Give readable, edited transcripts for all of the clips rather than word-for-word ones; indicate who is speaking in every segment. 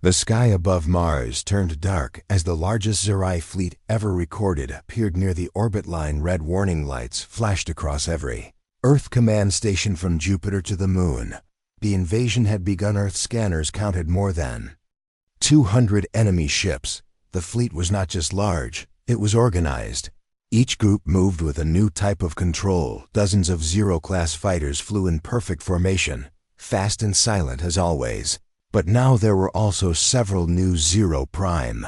Speaker 1: The sky above Mars turned dark as the largest Zerai fleet ever recorded appeared near the orbit line. Red warning lights flashed across every Earth command station from Jupiter to the Moon. The invasion had begun. Earth scanners counted more than 200 enemy ships. The fleet was not just large, it was organized. Each group moved with a new type of control. Dozens of Zero-class fighters flew in perfect formation, fast and silent as always. But now there were also several new Zero Prime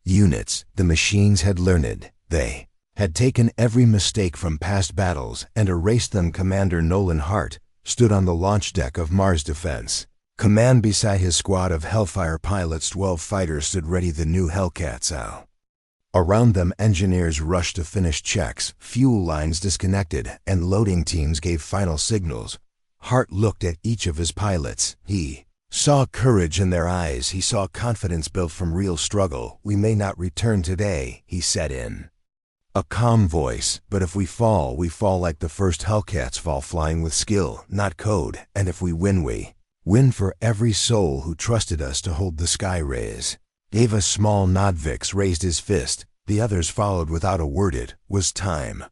Speaker 1: units. The machines had learned. They had taken every mistake from past battles and erased them. Commander Nolan Hart stood on the launch deck of Mars Defense Command beside his squad of Hellfire pilots. 12 fighters stood ready, the new Hellcats out. Around them, engineers rushed to finish checks, fuel lines disconnected, and loading teams gave final signals. Hart looked at each of his pilots. He saw courage in their eyes. He saw confidence built from real struggle. "We may not return today," he said in a calm voice, "but if we fall like the first Hellcats fall, flying with skill, not code. And if we win for every soul who trusted us to hold the sky rays." Gave a small nod. Vix raised his fist. The others followed without a word. It was time.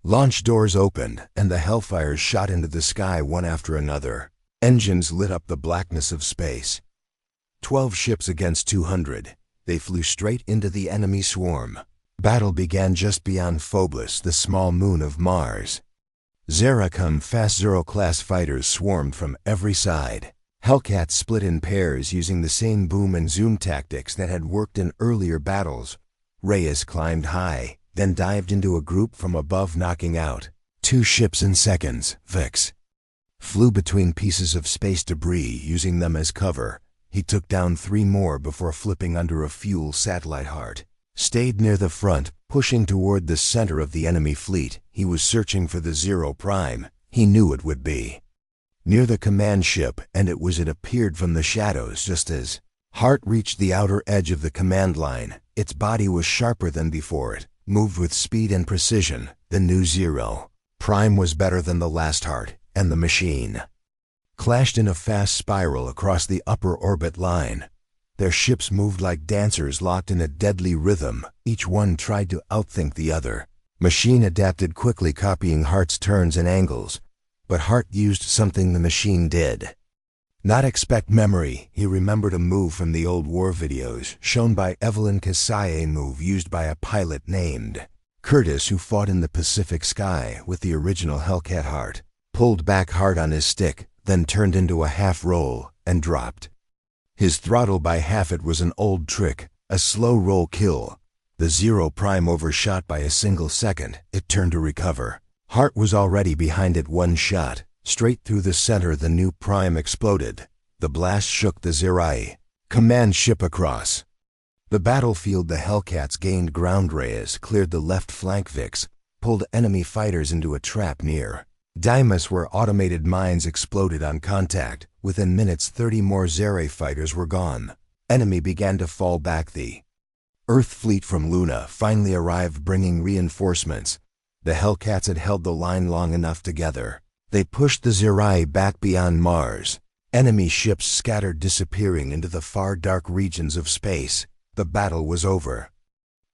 Speaker 1: Launch doors opened, and the Hellfires shot into the sky one after another. Engines lit up the blackness of space. 12 ships against 200. They flew straight into the enemy swarm. Battle began just beyond Phobos, the small moon of Mars. Zeracum fast Zero-class fighters swarmed from every side. Hellcats split in pairs using the same boom and zoom tactics that had worked in earlier battles. Reyes climbed high, then dived into a group from above, knocking out 2 ships in seconds. Vix flew between pieces of space debris, using them as cover. He took down 3 more before flipping under a fuel satellite. Hart stayed near the front, pushing toward the center of the enemy fleet. He was searching for the Zero Prime. He knew it would be near the command ship, and it appeared from the shadows just as Hart reached the outer edge of the command line. Its body was sharper than before. It moved with speed and precision. The new Zero Prime was better than the last. Hart and the machine clashed in a fast spiral across the upper orbit line. Their ships moved like dancers locked in a deadly rhythm. Each one tried to outthink the other. Machine adapted quickly, copying Hart's turns and angles. But Hart used something the machine did not expect: memory. He remembered a move from the old war videos shown by Evelyn Kasai, a move used by a pilot named Curtis who fought in the Pacific sky with the original Hellcat. Hart pulled back hard on his stick, then turned into a half roll and dropped his throttle by half. It was an old trick, a slow roll kill. The Zero Prime overshot by a single second. It turned to recover. Hart was already behind it. One shot, straight through the center. The new Prime exploded. The blast shook the Zerai command ship across the battlefield. The Hellcats gained ground. Reyes cleared the left flank. Vix pulled enemy fighters into a trap near Deimos, where automated mines exploded on contact. Within minutes, 30 more Zerai fighters were gone. Enemy began to fall back. The Earth fleet from Luna finally arrived, bringing reinforcements. The Hellcats had held the line long enough together. They pushed the Zerai back beyond Mars. Enemy ships scattered, disappearing into the far dark regions of space. The battle was over.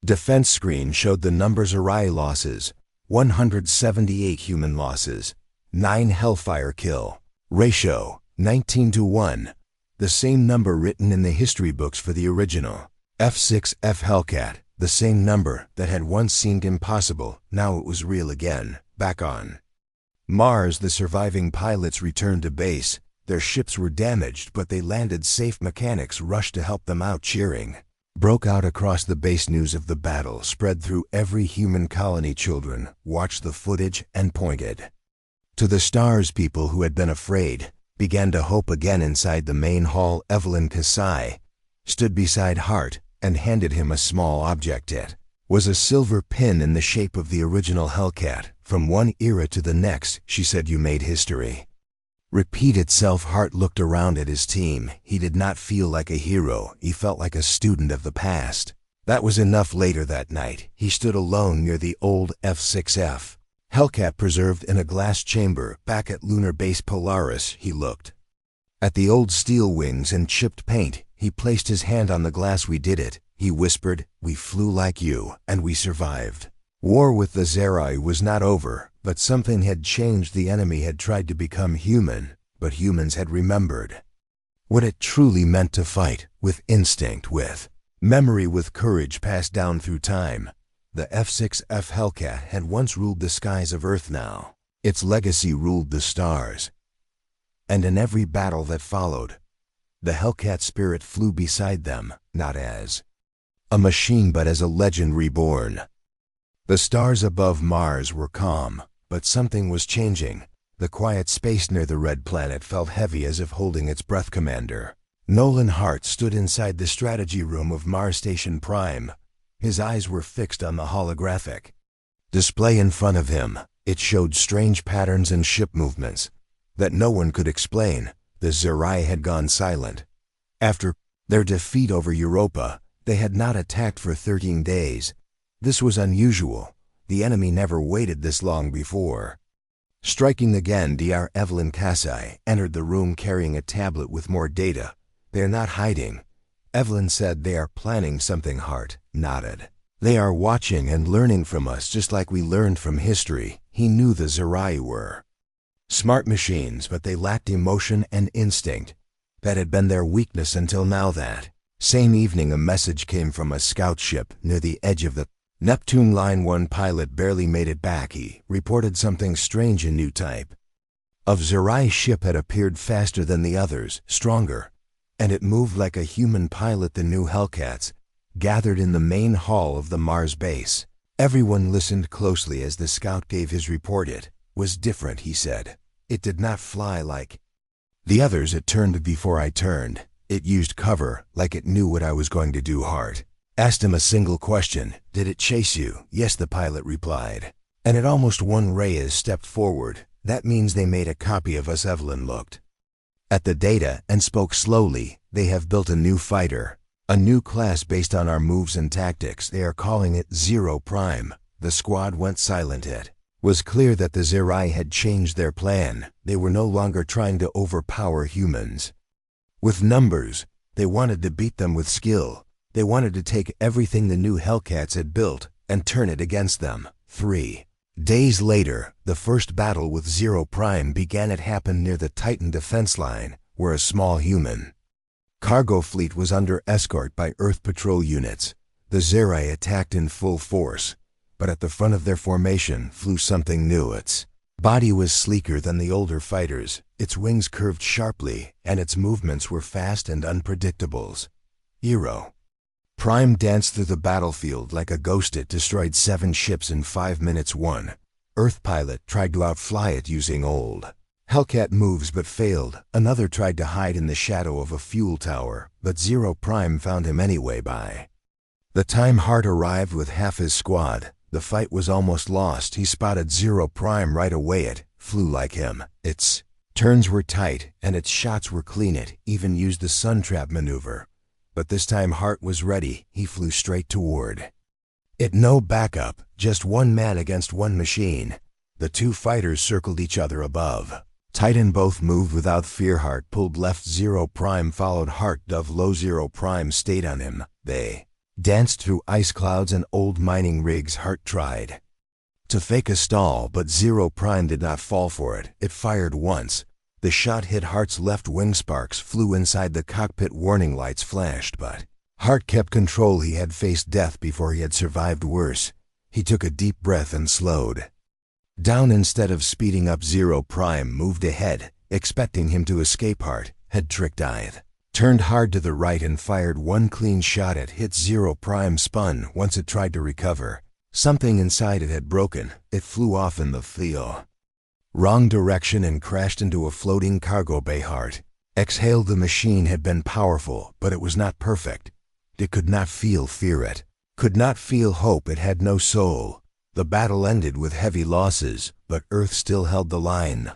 Speaker 1: Defense screen showed the numbers: Zerai losses, 178 human losses, 9 Hellfire kill. Ratio, 19:1. The same number written in the history books for the original F6F Hellcat. The same number that had once seemed impossible. Now it was real again. Back on Mars, the surviving pilots returned to base. Their ships were damaged, but they landed safe. Mechanics rushed to help them out. Cheering broke out across the base. News of the battle spread through every human colony. Children watched the footage and pointed to the stars. People who had been afraid began to hope again. Inside the main hall, Evelyn Kasai stood beside Hart and handed him a small object. It was a silver pin in the shape of the original Hellcat. From one era to the next, she said, "You made history repeat itself." Hart looked around at his team. He did not feel like a hero. He felt like a student of the past. That was enough. Later that night, he stood alone near the old F6F Hellcat, preserved in a glass chamber back at Lunar Base Polaris. He looked at the old steel wings and chipped paint. He placed his hand on the glass. "We did it," he whispered. "We flew like you, and we survived." War with the Zerai was not over, but something had changed. The enemy had tried to become human, but humans had remembered what it truly meant to fight, with instinct, with memory, with courage passed down through time. The F6F Hellcat had once ruled the skies of Earth. Now its legacy ruled the stars. And in every battle that followed, the Hellcat spirit flew beside them, not as a machine but as a legend reborn. The stars above Mars were calm, but something was changing. The quiet space near the red planet felt heavy, as if holding its breath. Commander Nolan Hart stood inside the strategy room of Mars Station Prime. His eyes were fixed on the holographic display in front of him. It showed strange patterns and ship movements that no one could explain. The Zerai had gone silent. After their defeat over Europa, they had not attacked for 13 days. This was unusual. The enemy never waited this long before striking again. Dr. Evelyn Kasai entered the room carrying a tablet with more data. "They are not hiding," Evelyn said. "They are planning something." Hart nodded. "They are watching and learning from us, just like we learned from history." He knew the Zerai were smart machines, but they lacked emotion and instinct. That had been their weakness until now. That same evening, a message came from a scout ship near the edge of the Neptune line. One pilot barely made it back. He reported something strange. A new type of Zerai ship had appeared, faster than the others, stronger, and it moved like a human pilot. The new Hellcats gathered in the main hall of the Mars base. Everyone listened closely as the scout gave his report. "It was different," he said. "It did not fly like the others. It turned before I turned. It used cover, like it knew what I was going to do." Hart asked him a single question. "Did it chase you?" "Yes," the pilot replied. "And at almost one." Reyes stepped forward. "That means they made a copy of us." Evelyn looked at the data and spoke slowly. "They have built a new fighter, a new class based on our moves and tactics. They are calling it Zero Prime." The squad went silent. It was clear that the Zerai had changed their plan. They were no longer trying to overpower humans with numbers. They wanted to beat them with skill. They wanted to take everything the new Hellcats had built and turn it against them. 3 days later, the first battle with Zero Prime began. It happened near the Titan defense line, where a small human cargo fleet was under escort by Earth patrol units. The Zerai attacked in full force, but at the front of their formation flew something new. Its body was sleeker than the older fighters. Its wings curved sharply, and its movements were fast and unpredictable. Zero Prime danced through the battlefield like a ghost. It destroyed 7 ships in 5 minutes. One Earth pilot tried to outfly it using old Hellcat moves but failed. Another tried to hide in the shadow of a fuel tower, but Zero Prime found him anyway. By the time Hart arrived with half his squad, the fight was almost lost. He spotted Zero Prime right away. It flew like him. Its turns were tight, and its shots were clean. It even used the sun trap maneuver. But this time Hart was ready. He flew straight toward it. No backup, just one man against one machine. The two fighters circled each other above Titan. Both moved without fear. Hart pulled left. Zero Prime followed. Hart dove low. Zero Prime stayed on him. They danced through ice clouds and old mining rigs. Hart tried to fake a stall, but Zero Prime did not fall for it. It fired once. The shot hit Hart's left wing. Sparks flew inside the cockpit. Warning lights flashed, but Hart kept control. He had faced death before. He had survived worse. He took a deep breath and slowed down. Instead of speeding up, Zero Prime moved ahead, expecting him to escape. Hart had trick dive, turned hard to the right and fired one clean shot. It hit Zero Prime. Spun. Once it tried to recover, something inside it had broken. It flew off in the wrong direction and crashed into a floating cargo bay. Hart exhaled. The machine had been powerful, but it was not perfect. It could not feel fear. It could not feel hope. It had no soul. The battle ended with heavy losses, but Earth still held the line.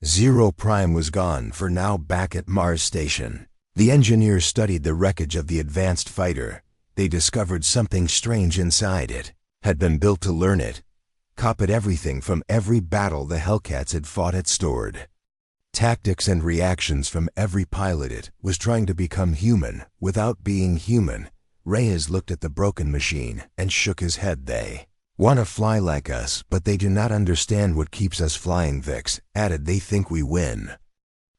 Speaker 1: Zero Prime was gone for now. Back at Mars Station, the engineers studied the wreckage of the advanced fighter. They discovered something strange inside. It had been built to learn. It copied everything from every battle the Hellcats had fought. It stored Tactics and reactions from every pilot. It was trying to become human without being human. Reyes looked at the broken machine and shook his head. They want to fly like us, but they do not understand what keeps us flying. Vix added, they think we win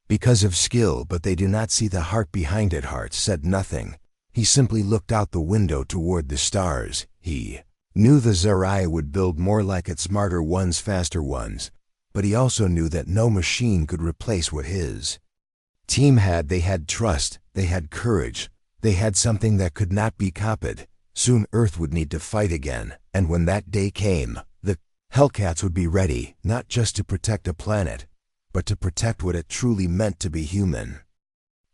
Speaker 1: because of skill, but they do not see the heart behind it. Hart said nothing. He simply looked out the window toward the stars. He knew the Zerai would build more like it, smarter ones, faster ones, but he also knew that no machine could replace what his team had. They had trust, they had courage, they had something that could not be copied. Soon Earth would need to fight again, and when that day came, the Hellcats would be ready, not just to protect a planet, but to protect what it truly meant to be human.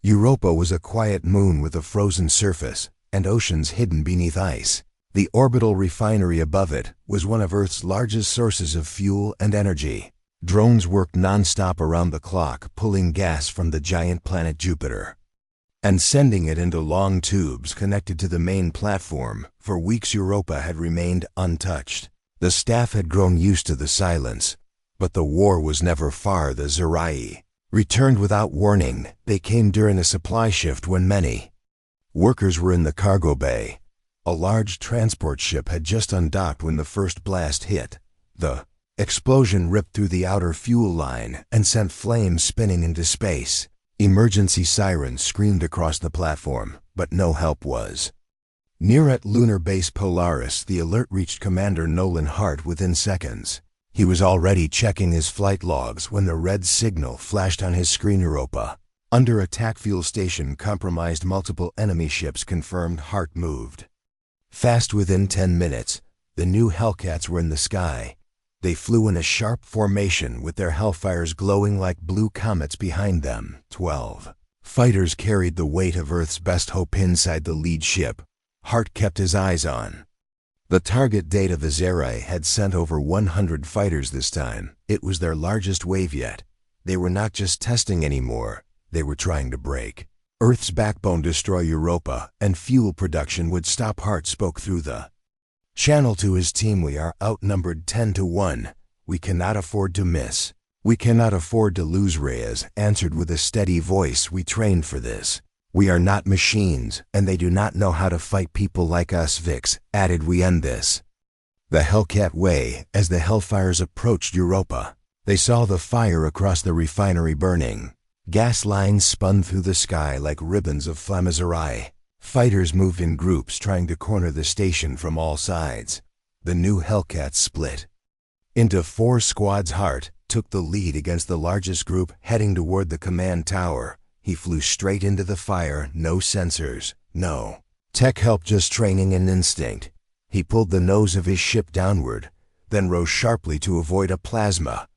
Speaker 1: Europa was a quiet moon with a frozen surface and oceans hidden beneath ice. The orbital refinery above it was one of Earth's largest sources of fuel and energy. Drones worked non-stop around the clock, pulling gas from the giant planet Jupiter and sending it into long tubes connected to the main platform. For weeks Europa had remained untouched. The staff had grown used to the silence, but the war was never far. The Zerai returned without warning. They came during a supply shift when many workers were in the cargo bay. A large transport ship had just undocked when the first blast hit. The explosion ripped through the outer fuel line and sent flames spinning into space. Emergency sirens screamed across the platform, but no help was near. At Lunar Base Polaris, the alert reached Commander Nolan Hart within seconds. He was already checking his flight logs when the red signal flashed on his screen. Europa under attack, fuel station compromised, multiple enemy ships confirmed. Hart moved fast. Within 10 minutes, the new Hellcats were in the sky. They flew in a sharp formation with their Hellfires glowing like blue comets behind them. 12 fighters carried the weight of Earth's best hope inside the lead ship. Hart kept his eyes on the target. Data: the Zerai had sent over 100 fighters this time. It was their largest wave yet. They were not just testing anymore, they were trying to break Earth's backbone, destroy Europa, and fuel production would stop. Hart spoke through the channel to his team. We are outnumbered 10-1. We cannot afford to miss. We cannot afford to lose. Reyes answered with a steady voice. We trained for this. We are not machines, and they do not know how to fight people like us. Vix added, we end this the Hellcat way. As the Hellfires approached Europa, they saw the fire across the refinery burning. Gas lines spun through the sky like ribbons of flammazerai. Fighters moved in groups trying to corner the station from all sides. The new Hellcats split into 4 squads. Hart took the lead against the largest group, heading toward the command tower. He flew straight into the fire. No sensors, no tech help, just training and instinct. He pulled the nose of his ship downward, then rose sharply to avoid a plasma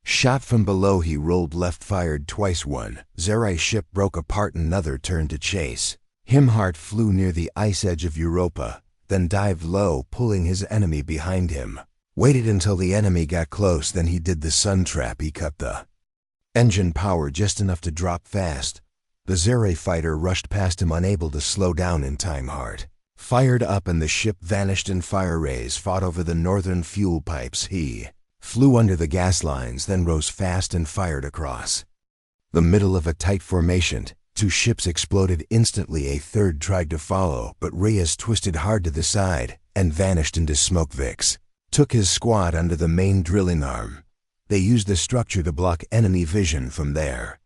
Speaker 1: shot from below. He rolled left, fired twice. One Zerai ship broke apart, another turned to chase him. Hart flew near the ice edge of Europa, then dived low, pulling his enemy behind him. Waited until the enemy got close, then he did the sun trap. He cut the engine power just enough to drop fast. The Zerai fighter rushed past him, unable to slow down in time. Hart fired up and the ship vanished in fire. Rays fought over the northern fuel pipes. He flew under the gas lines, then rose fast and fired across the middle of a tight formation. 2 ships exploded instantly. A third tried to follow, but Reyes twisted hard to the side and vanished into smoke. Vix took his squad under the main drilling arm. They used the structure to block enemy vision from there.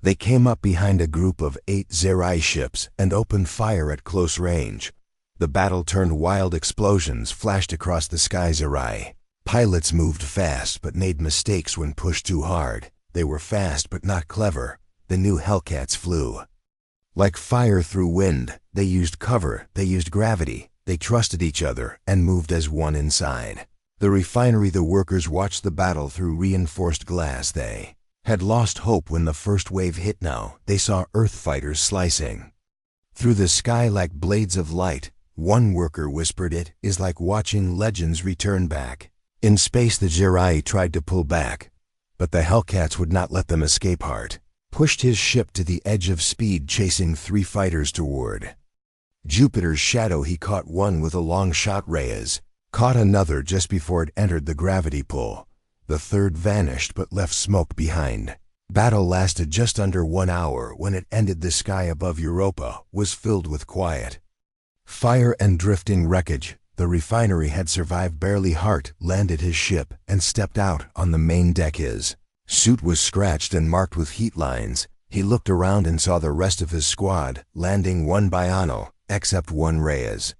Speaker 1: They came up behind a group of 8 Zerai ships and opened fire at close range. The battle turned wild. Explosions flashed across the sky. Zerai pilots moved fast but made mistakes when pushed too hard. They were fast but not clever. The new Hellcats flew like fire through wind. They used cover, they used gravity, they trusted each other and moved as one inside the refinery. The workers watched the battle through reinforced glass. They had lost hope when the first wave hit. Now they saw Earth fighters slicing through the sky like blades of light. One worker whispered, it is like watching legends return back. In space, the Zerai tried to pull back, but the Hellcats would not let them escape. Hart pushed his ship to the edge of speed, chasing 3 fighters toward Jupiter's shadow. He caught one with a long shot. Reyes caught another just before it entered the gravity pull. The third vanished but left smoke behind. Battle lasted just under 1 hour. When it ended, the sky above Europa was filled with quiet. Fire and drifting wreckage. The refinery had survived barely. Hart landed his ship and stepped out on the main deck. His suit was scratched and marked with heat lines. He looked around and saw the rest of his squad landing one by one, except one. Reyes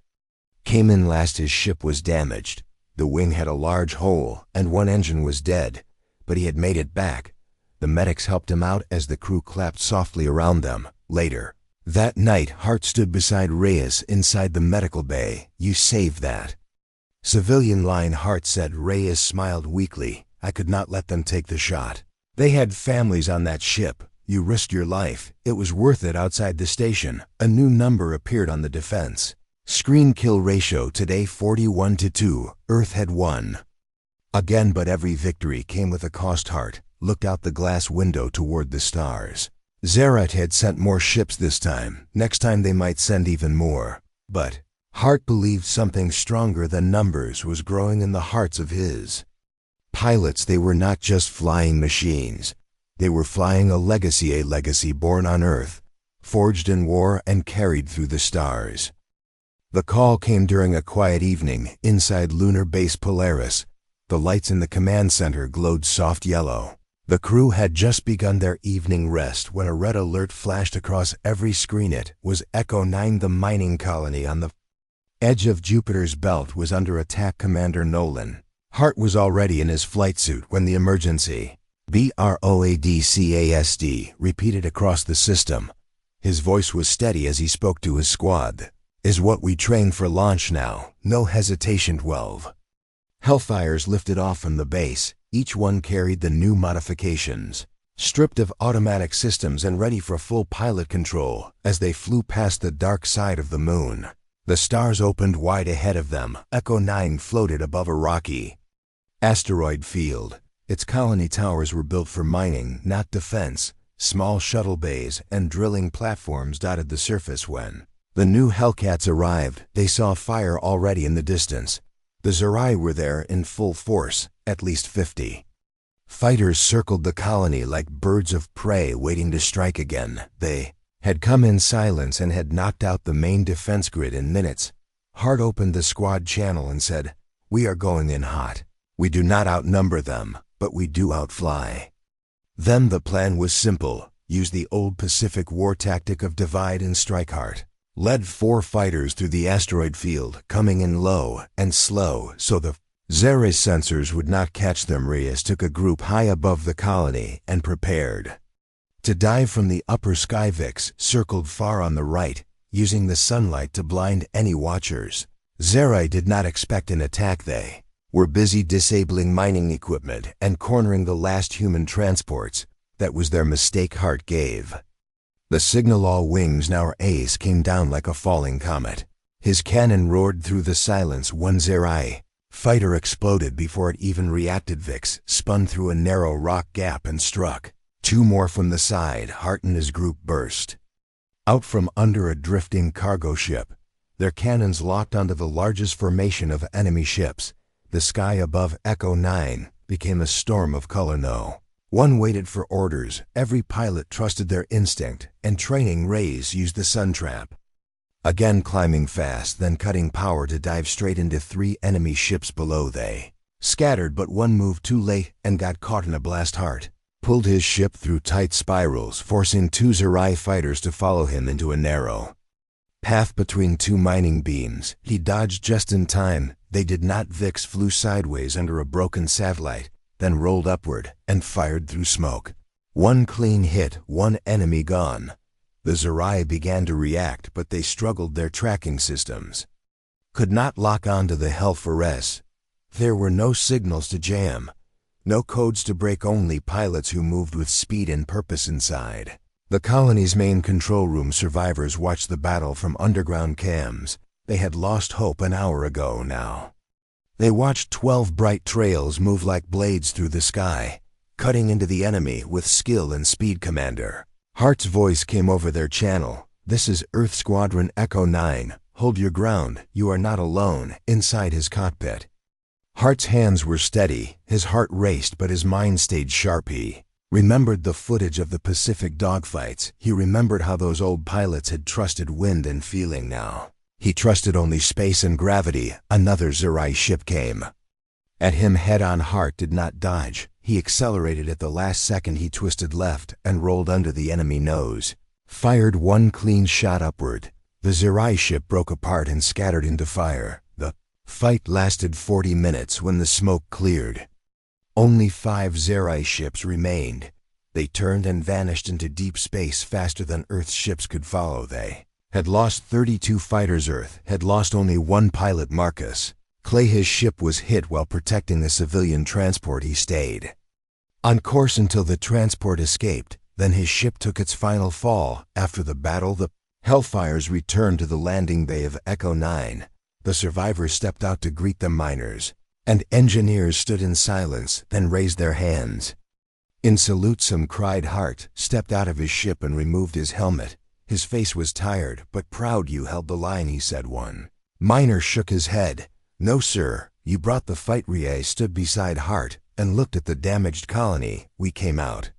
Speaker 1: came in last. His ship was damaged. The wing had a large hole and one engine was dead, but he had made it back. The medics helped him out as the crew clapped softly around them. Later that night, Hart stood beside Reyes inside the medical bay. "You saved that civilian line," Hart said. Reyes smiled weakly. "I could not let them take the shot. They had families on that ship. You risked your life. It was worth it." Outside the station, a new number appeared on the defense screen. Kill ratio today 41-2. Earth had won again, but every victory came with a cost. Hart looked out the glass window toward the stars. Zerat had sent more ships this time. Next time they might send even more. But Hart believed something stronger than numbers was growing in the hearts of his pilots. They were not just flying machines. They were flying a legacy born on Earth, forged in war and carried through the stars. The call came during a quiet evening inside Lunar Base Polaris. The lights in the command center glowed soft yellow. The crew had just begun their evening rest when a red alert flashed across every screen. It was Echo 9. The mining colony on the edge of Jupiter's belt was under attack. Commander Nolan. Hart was already in his flight suit when the emergency BROADCASD repeated across the system. His voice was steady as he spoke to his squad. "Is what we trained for launch now. No hesitation." 12 Hellfires lifted off from the base. Each one carried the new modifications, stripped of automatic systems and ready for full pilot control. As they flew past the dark side of the moon, the stars opened wide ahead of them. Echo 9 floated above a rocky asteroid field. Its colony towers were built for mining, not defense. Small shuttle bays and drilling platforms dotted the surface. When the new Hellcats arrived, they saw fire already in the distance. The Zerai were there in full force. At least 50 fighters circled the colony like birds of prey waiting to strike again. They had come in silence and had knocked out the main defense grid in minutes. Hart opened the squad channel and said, "We are going in hot. We do not outnumber them, but we do outfly them." The plan was simple. Use the old Pacific War tactic of divide and strike. Hart led 4 fighters through the asteroid field, coming in low and slow so the Zere's sensors would not catch them. Reyes took a group high above the colony and prepared to dive from the upper sky. Vix circled far on the right, using the sunlight to blind any watchers. Zere did not expect an attack. They were busy disabling mining equipment and cornering the last human transports. That was their mistake. Hart gave the signal. All wings now. Ace came down like a falling comet. His cannon roared through the silence. One Zerai fighter exploded before it even reacted. Vix spun through a narrow rock gap and struck 2 more from the side. Hart and his group burst out from under a drifting cargo ship. Their cannons locked onto the largest formation of enemy ships. The sky above Echo 9 became a storm of color. No one waited for orders. Every pilot trusted their instinct and training. Reyes used the sun trap, again climbing fast, then cutting power to dive straight into 3 enemy ships below. They scattered, but one moved too late and got caught in a blast. Hart pulled his ship through tight spirals, forcing 2 Zerai fighters to follow him into a narrow path between 2 mining beams. He dodged just in time. They did not. Vix flew sideways under a broken satellite, then rolled upward and fired through smoke. 1 clean hit, 1 enemy gone. The Zerai began to react, but they struggled. Their tracking systems could not lock onto the Hellfires. There were no signals to jam, no codes to break, only pilots who moved with speed and purpose inside the colony's main control room. Survivors watched the battle from underground cams. They had lost hope an hour ago. Now they watched 12 bright trails move like blades through the sky, cutting into the enemy with skill and speed. Commander Hart's voice came over their channel. "This is Earth Squadron Echo 9. Hold your ground. You are not alone." Inside his cockpit, Hart's hands were steady. His heart raced, but his mind stayed sharp. He Remembered the footage of the Pacific dogfights. He remembered how those old pilots had trusted wind and feeling now. He trusted only space and gravity. Another Zerai ship came. At him head-on. Hart did not dodge. He accelerated at the last second. He twisted left and rolled under the enemy nose. Fired one clean shot upward. The Zerai ship broke apart and scattered into fire. The fight lasted 40 minutes. When the smoke cleared, only 5 Zerai ships remained. They turned and vanished into deep space faster than Earth's ships could follow. They had lost 32 fighters. Earth had lost only one pilot, Marcus Clay. His ship was hit while protecting the civilian transport. He stayed on course until the transport escaped. Then his ship took its final fall. After the battle, the Hellfires returned to the landing bay of Echo 9. The survivors stepped out to greet them. Miners and engineers stood in silence, then raised their hands in salute. Some cried. Hart stepped out of his ship and removed his helmet. His face was tired but proud. "You held the line," he said. One miner shook his head. "No, sir. You brought the fight." Rie stood beside Hart and looked at the damaged colony. "We came out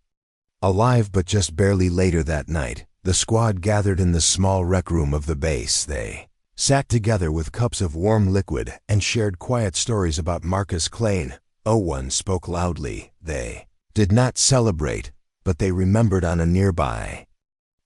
Speaker 1: alive, but just barely." Later that night, the squad gathered in the small rec room of the base. They sat together with cups of warm liquid and shared quiet stories about Marcus Clay. One spoke loudly. They did not celebrate, but they remembered. On a nearby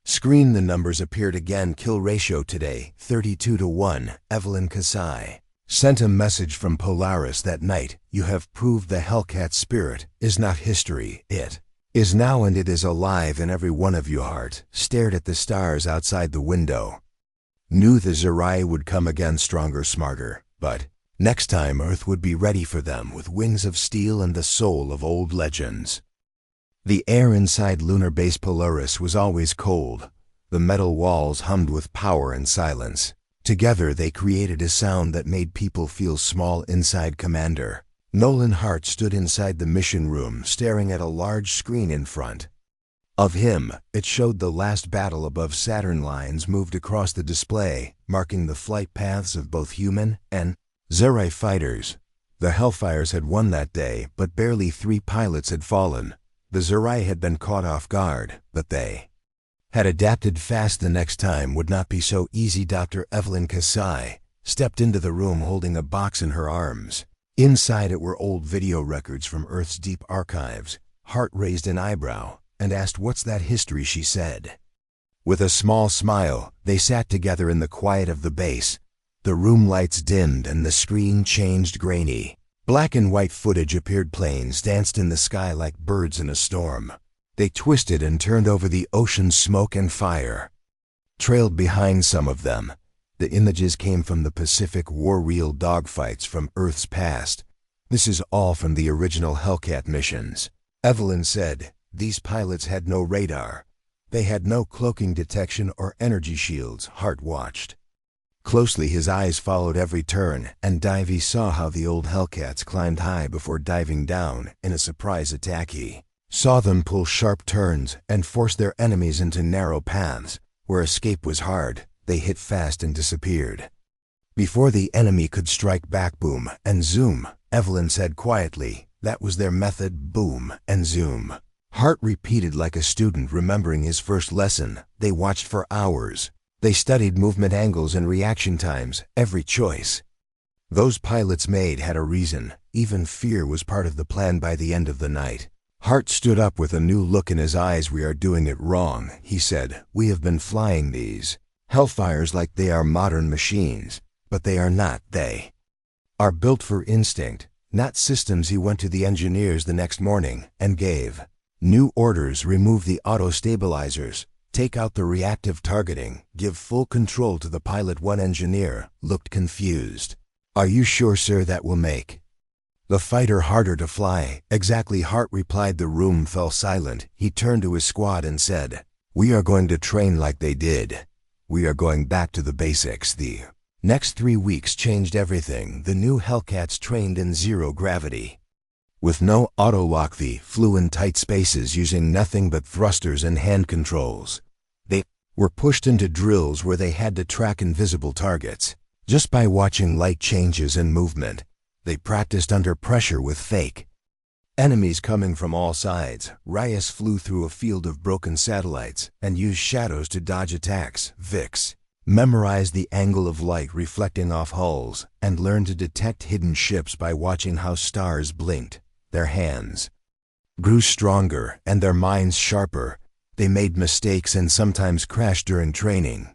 Speaker 1: screen, the numbers appeared again. "Kill ratio today, 32-1. Evelyn Kasai sent a message from Polaris that night. You have proved the Hellcat spirit is not history. It is now, and it is alive in every one of you." Hart stared at the stars outside the window. Knew the Zerai would come again, stronger, smarter, but next time Earth would be ready for them with wings of steel and the soul of old legends. The air inside lunar base Polaris was always cold. The metal walls hummed with power and silence. Together they created a sound that made people feel small inside. Commander Nolan Hart stood inside the mission room, staring at a large screen in front of him. It showed the last battle above Saturn. Lines moved across the display, marking the flight paths of both human and Zerai fighters. The Hellfires had won that day, but barely 3 pilots had fallen. The Zerai had been caught off guard, but they had adapted fast. The next time would not be so easy. Dr. Evelyn Kasai stepped into the room holding a box in her arms. Inside it were old video records from Earth's deep archives. Hart raised an eyebrow and asked, "What's that history?" She said with a small smile. They sat together in the quiet of the base. The room lights dimmed and the screen changed grainy. Black and white footage appeared. Planes danced in the sky like birds in a storm. They twisted and turned over the ocean. Smoke and fire trailed behind some of them. The images came from the Pacific War, real dogfights from Earth's past. "This is all from the original Hellcat missions," Evelyn said. "These pilots had no radar. They had no cloaking detection or energy shields." Hart watched closely. His eyes followed every turn and dive. He saw how the old Hellcats climbed high before diving down in a surprise attack. He saw them pull sharp turns and force their enemies into narrow paths where escape was hard. They hit fast and disappeared before the enemy could strike back. "Boom and zoom," Evelyn said quietly. "That was their method. Boom and zoom." Hart repeated like a student remembering his first lesson. They watched for hours. They studied movement angles and reaction times. Every choice those pilots made had a reason. Even fear was part of the plan. By the end of the night, Hart stood up with a new look in his eyes. "We are doing it wrong," he said. "We have been flying these Hellfires like they are modern machines, but they are not. They are built for instinct, not systems." He went to the engineers the next morning and gave new orders. "Remove the auto-stabilizers, take out the reactive targeting, give full control to the pilot." One engineer looked confused. "Are you sure, sir, that will make the fighter harder to fly?" "Exactly," Hart replied. The room fell silent. He turned to his squad and said, "We are going to train like they did. We are going back to the basics." The next 3 weeks changed everything. The new Hellcats trained in zero gravity. With no auto-lock, they flew in tight spaces using nothing but thrusters and hand controls. They were pushed into drills where they had to track invisible targets. Just by watching light changes and movement, they practiced under pressure with fake Enemies coming from all sides, Reyes flew through a field of broken satellites and used shadows to dodge attacks. Vix memorized the angle of light reflecting off hulls and learned to detect hidden ships by watching how stars blinked. Their hands grew stronger and their minds sharper. They made mistakes and sometimes crashed during training,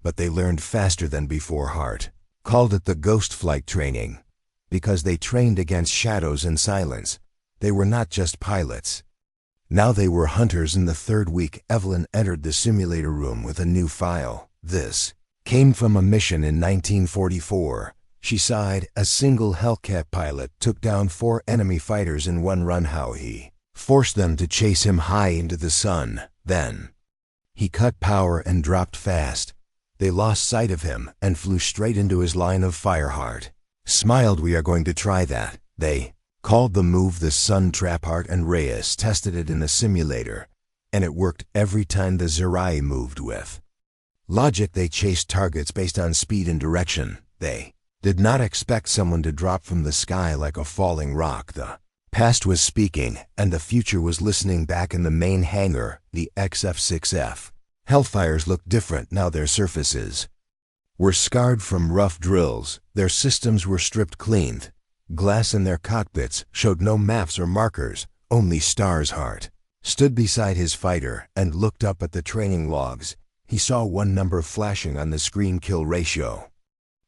Speaker 1: but they learned faster than before. Hart called it the ghost flight training because they trained against shadows and silence. They were not just pilots. Now they were hunters. In the third week, Evelyn entered the simulator room with a new file. This came from a mission in 1944. She sighed. A single Hellcat pilot took down 4 enemy fighters in one run. How he forced them to chase him high into the sun. Then he cut power and dropped fast. They lost sight of him and flew straight into his line of fire. Hart smiled. We are going to try that. They called the move the sun trap. Hart and Reyes tested it in the simulator, and it worked every time the Zerai moved with logic. They chased targets based on speed and direction. They did not expect someone to drop from the sky like a falling rock. The past was speaking, and the future was listening. Back in the main hangar, the F6F Hellfires looked different now. Their surfaces were scarred from rough drills. Their systems were stripped clean. Glass in their cockpits showed no maps or markers, only stars. Hart stood beside his fighter and looked up at the training logs. He saw one number flashing on the screen: kill ratio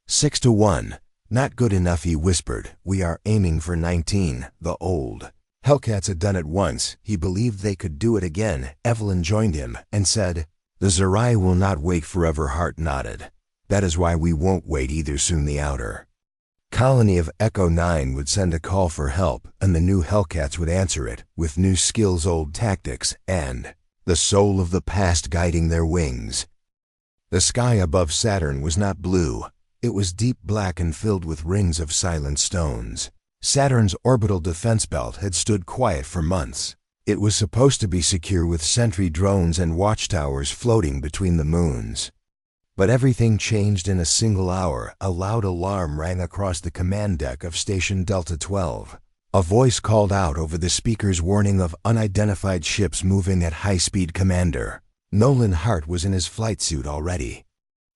Speaker 1: 6-1. Not good enough, he whispered. We are aiming for 19. The old Hellcats had done it once. He believed they could do it again. Evelyn joined him and said, the Zerai will not wait forever. Hart nodded. That is why we won't wait either. Soon the outer colony of Echo 9 would send a call for help, and the new Hellcats would answer it with new skills, old tactics, and the soul of the past guiding their wings. The sky above Saturn was not blue. It was deep black and filled with rings of silent stones. Saturn's orbital defense belt had stood quiet for months. It was supposed to be secure with sentry drones and watchtowers floating between the moons. But everything changed in a single hour. A loud alarm rang across the command deck of Station Delta 12. A voice called out over the speakers, warning of unidentified ships moving at high speed. Commander Nolan Hart was in his flight suit already.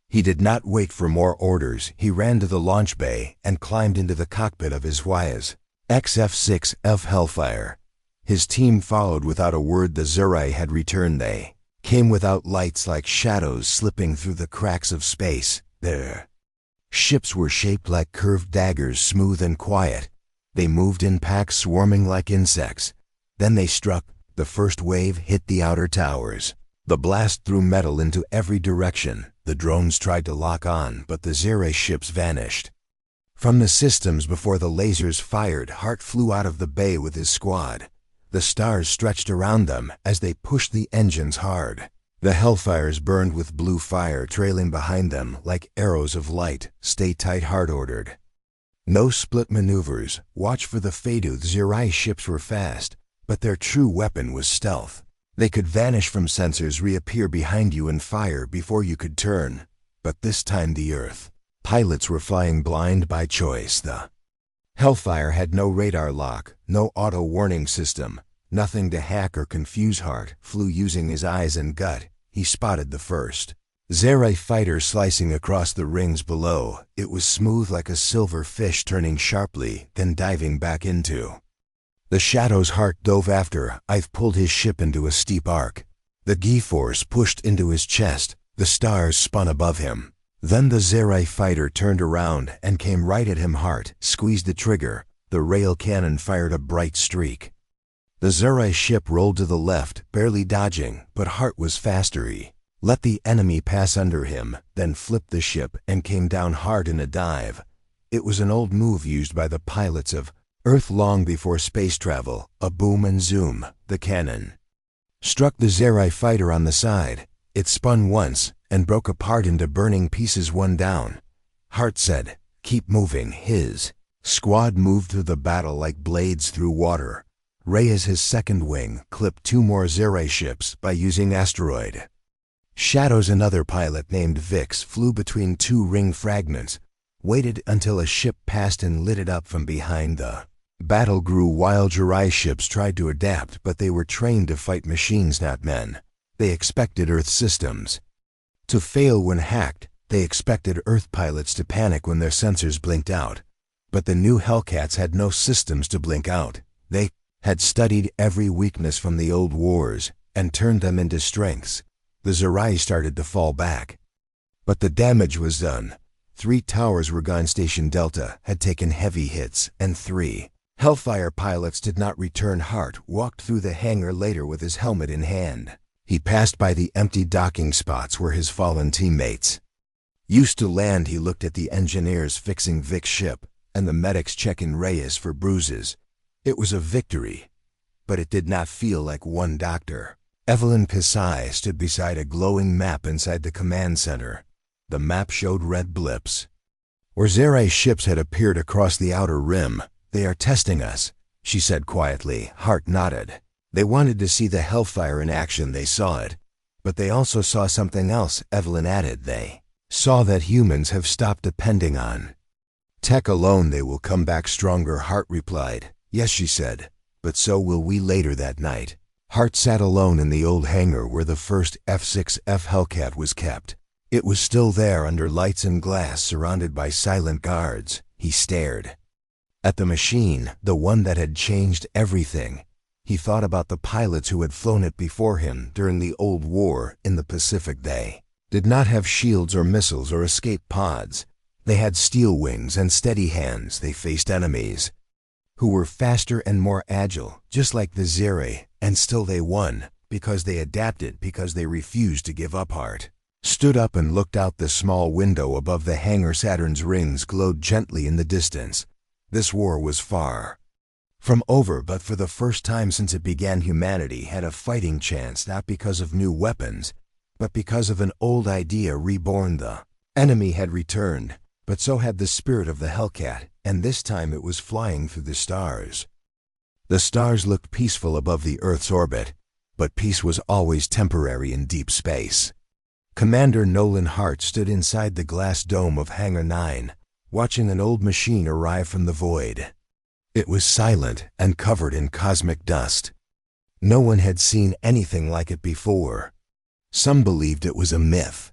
Speaker 1: He did not wait for more orders. He ran to the launch bay and climbed into the cockpit of his F6F Hellfire. His team followed without a word. The Zerai had returned. They came without lights, like shadows slipping through the cracks of space. Their ships were shaped like curved daggers, smooth and quiet. They moved in packs, swarming like insects. Then they struck. The first wave hit the outer towers. The blast threw metal into every direction. The drones tried to lock on, but the Zerai ships vanished from the systems before the lasers fired. Hart flew out of the bay with his squad. The stars stretched around them as they pushed the engines hard. The Hellfires burned with blue fire trailing behind them like arrows of light. Stay tight, Hart ordered. No split maneuvers. Watch for the Fadu. The Zerai ships were fast, but their true weapon was stealth. They could vanish from sensors, reappear behind you and fire before you could turn. But this time the Earth pilots were flying blind by choice. The Hellfire had no radar lock, no auto warning system, nothing to hack or confuse. Hart flew using his eyes and gut. He spotted the first Zerai fighter slicing across the rings below. It was smooth like a silver fish, turning sharply, then diving back into the shadows. Hart dove after. I've pulled his ship into a steep arc. The G-force pushed into his chest. The stars spun above him. Then the Zerai fighter turned around and came right at him. Hart squeezed the trigger. The rail cannon fired a bright streak. The Zerai ship rolled to the left, barely dodging, but Hart was faster. He let the enemy pass under him, then flipped the ship and came down hard in a dive. It was an old move used by the pilots of Earth long before space travel. A boom and zoom. The cannon struck the Zerai fighter on the side. It spun once and broke apart into burning pieces. One down. Hart said, keep moving. His squad moved through the battle like blades through water. Reyes, his second wing, clipped 2 more Zerai ships by using asteroid shadows. Another pilot named Vix flew between 2 ring fragments, waited until a ship passed and lit it up from behind. The Battle grew while Jirai ships tried to adapt, but they were trained to fight machines, not men. They expected Earth systems to fail when hacked. They expected Earth pilots to panic when their sensors blinked out. But the new Hellcats had no systems to blink out. They had studied every weakness from the old wars and turned them into strengths. The Zirai started to fall back. But the damage was done. 3 towers were gone. Station Delta had taken heavy hits, and 3 Hellfire pilots did not return. Hart walked through the hangar later with his helmet in hand. He passed by the empty docking spots where his fallen teammates used to land. He looked at the engineers fixing Vic's ship and the medics checking Reyes for bruises. It was a victory, but it did not feel like one. Dr. Evelyn Kasai stood beside a glowing map inside the command center. The map showed red blips where Zerai's ships had appeared across the outer rim. "They are testing us," she said quietly. Hart nodded. They wanted to see the Hellfire in action. They saw it, but they also saw something else, Evelyn added. They saw that humans have stopped depending on tech alone. They will come back stronger, Hart replied. "Yes," she said, "but so will we." Later that night, Hart sat alone in the old hangar where the first F6F Hellcat was kept. It was still there under lights and glass, surrounded by silent guards. He stared at the machine, the one that had changed everything. He thought about the pilots who had flown it before him during the old war in the Pacific. They did not have shields or missiles or escape pods. They had steel wings and steady hands. They faced enemies who were faster and more agile, just like the Zerai, and still they won, because they adapted, because they refused to give up. Hart stood up and looked out the small window above the hangar. Saturn's rings glowed gently in the distance. This war was far from over, but for the first time since it began, humanity had a fighting chance, not because of new weapons, but because of an old idea reborn. The enemy had returned, but so had the spirit of the Hellcat, and this time it was flying through the stars. The stars looked peaceful above the Earth's orbit, but peace was always temporary in deep space. Commander Nolan Hart stood inside the glass dome of Hangar 9, watching an old machine arrive from the void. It was silent and covered in cosmic dust. No one had seen anything like it before. Some believed it was a myth.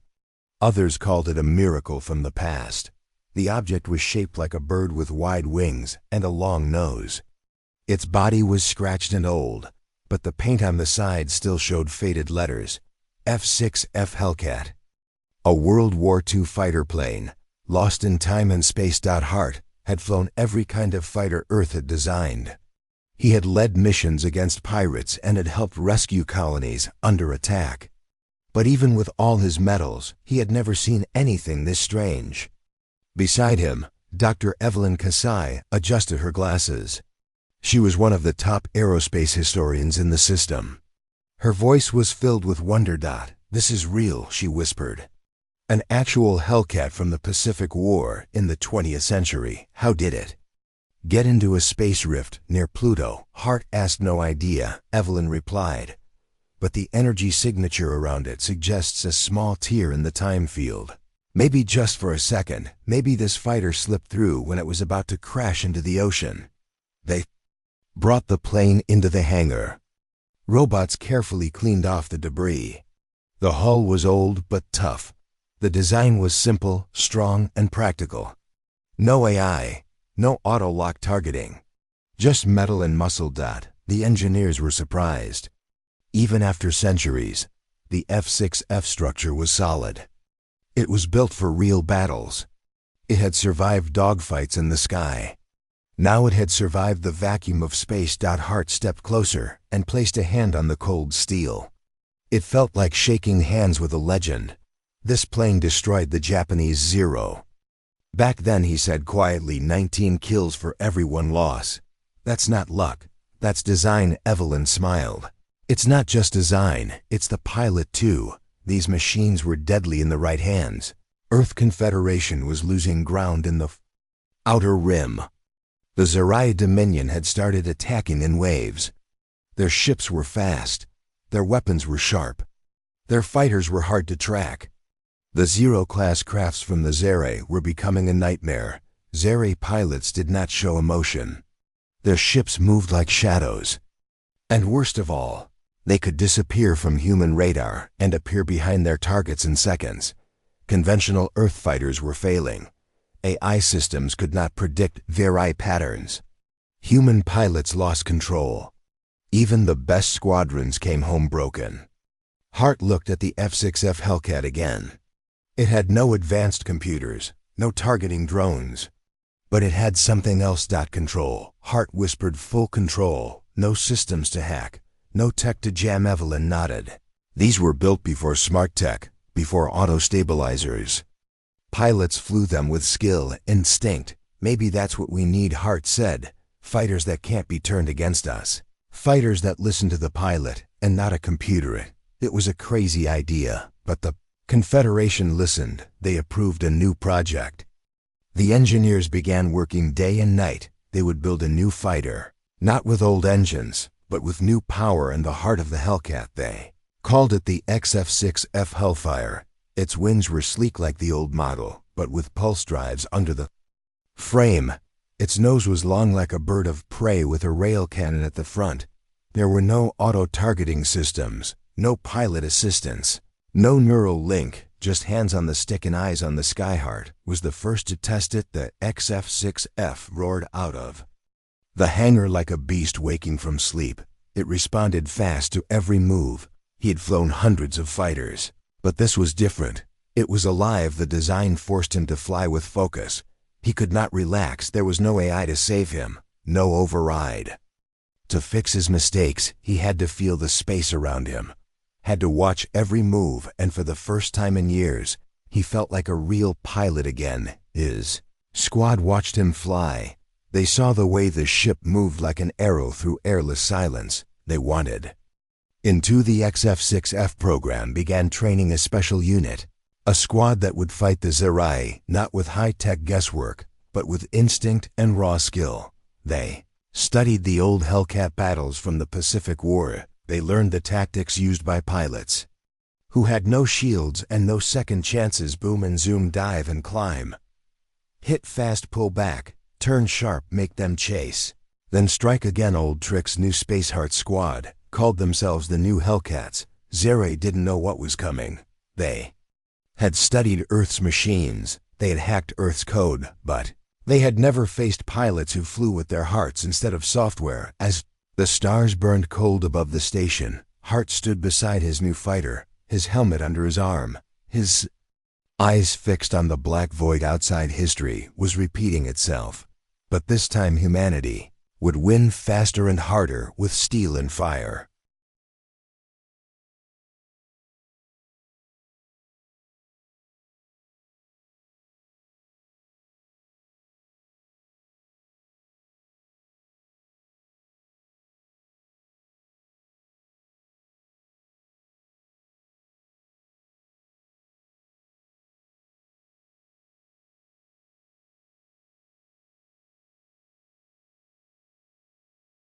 Speaker 1: Others called it a miracle from the past. The object was shaped like a bird with wide wings and a long nose. Its body was scratched and old, but the paint on the side still showed faded letters. F6F Hellcat. A World War II fighter plane, lost in time and space. Hart had flown every kind of fighter Earth had designed. He had led missions against pirates and had helped rescue colonies under attack. But even with all his medals, he had never seen anything this strange. Beside him, Dr. Evelyn Kasai adjusted her glasses. She was one of the top aerospace historians in the system. Her voice was filled with wonder. "This is real," she whispered. "An actual Hellcat from the Pacific War in the 20th century. How did it get into a space rift near Pluto?" Hart asked. "No idea," Evelyn replied. "But the energy signature around it suggests a small tear in the time field. Maybe just for a second, maybe this fighter slipped through when it was about to crash into the ocean." They brought the plane into the hangar. Robots carefully cleaned off the debris. The hull was old but tough. The design was simple, strong, and practical. No AI, no auto-lock targeting. Just metal and muscle. The engineers were surprised. Even after centuries, the F6F structure was solid. It was built for real battles. It had survived dogfights in the sky. Now it had survived the vacuum of space. Hart stepped closer and placed a hand on the cold steel. It felt like shaking hands with a legend. "This plane destroyed the Japanese Zero back then," he said quietly. 19 kills for every 1 loss. "That's not luck. That's design." Evelyn smiled. "It's not just design, it's the pilot too. These machines were deadly in the right hands." Earth Confederation was losing ground in the outer rim. The Zerai Dominion had started attacking in waves. Their ships were fast. Their weapons were sharp. Their fighters were hard to track. The Zero-class crafts from the Zerai were becoming a nightmare. Zerai pilots did not show emotion. Their ships moved like shadows. And worst of all, they could disappear from human radar and appear behind their targets in seconds. Conventional Earth fighters were failing. AI systems could not predict their eye patterns. Human pilots lost control. Even the best squadrons came home broken. Hart looked at the F6F Hellcat again. It had no advanced computers, no targeting drones. But it had something else. Control. Hart whispered, full control, no systems to hack, no tech to jam. Evelyn nodded. These were built before smart tech, before auto-stabilizers. Pilots flew them with skill, instinct. Maybe that's what we need, Hart said. Fighters that can't be turned against us. Fighters that listen to the pilot and not a computer. It was a crazy idea, but the Confederation listened. They approved a new project. The engineers began working day and night. They would build a new fighter, not with old engines, but with new power and the heart of the Hellcat. They called it the F6F Hellfire. Its wings were sleek like the old model, but with pulse drives under the frame. Its nose was long like a bird of prey with a rail cannon at the front. There were no auto-targeting systems, no pilot assistance, no neural link, just hands on the stick and eyes on the sky. Hart was the first to test it. The F6F roared out of the hangar like a beast waking from sleep. It responded fast to every move. He had flown hundreds of fighters, but this was different. It was alive. The design forced him to fly with focus. He could not relax. There was no AI to save him, no override. To fix his mistakes, he had to feel the space around him, had to watch every move, and for the first time in years, he felt like a real pilot again. His squad watched him fly. They saw the way the ship moved like an arrow through airless silence. They wanted into the F6F program began training a special unit, a squad that would fight the Zerai, not with high-tech guesswork, but with instinct and raw skill. They studied the old Hellcat battles from the Pacific War. They learned the tactics used by pilots who had no shields and no second chances. Boom and zoom, dive and climb. Hit fast, pull back, turn sharp, make them chase, then strike again. Old tricks. New Space Heart squad called themselves the New Hellcats. Zerai didn't know what was coming. They had studied Earth's machines. They had hacked Earth's code, but they had never faced pilots who flew with their hearts instead of software. As the stars burned cold above the station, Hart stood beside his new fighter, his helmet under his arm, his eyes fixed on the black void outside. History was repeating itself, but this time humanity would win faster and harder with steel and fire.